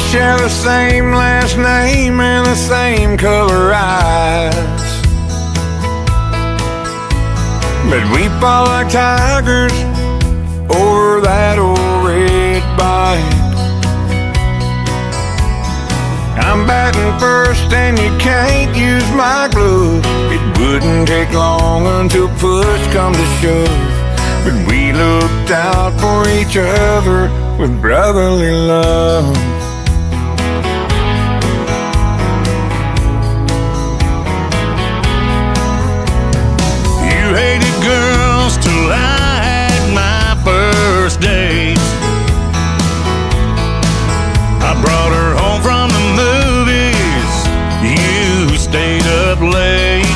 share the same last name and the same color eyes, but we fought like tigers over that old red bike. I'm batting first and you can't use my glove. It wouldn't take long until push come to shove, but we looked out for each other with brotherly love. You hated girls till I had my first date. I brought her home from the movies, you stayed up late.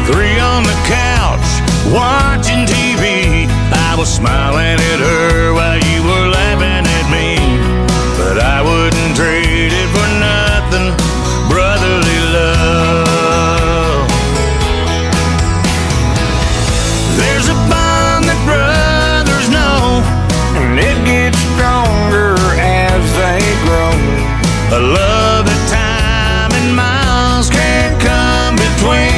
3 on the couch, watching TV. I was smiling at her while you were laughing at me, but I wouldn't trade it for nothing, brotherly love. There's a bond that brothers know, and it gets stronger as they grow. A love that time and miles can't come between.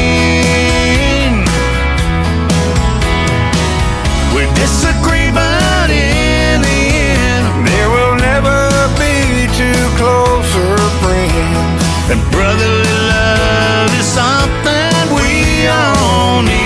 We disagree, but in the end, there will never be 2 closer friends. And brotherly love is something we all need.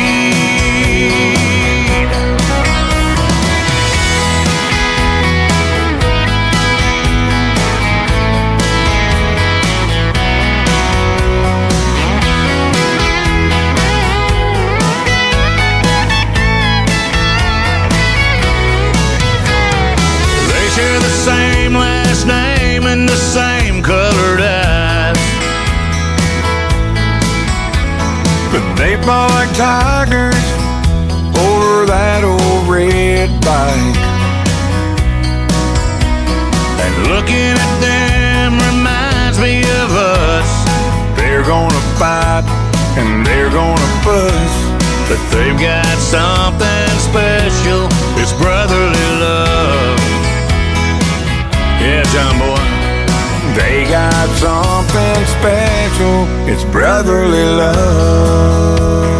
Share the same last name and the same colored eyes, but they fought like tigers over that old red bike. And looking at them reminds me of us. They're gonna fight and they're gonna fuss, but they've got something special. It's brotherly love. Yeah, John boy. They got something special. It's brotherly love.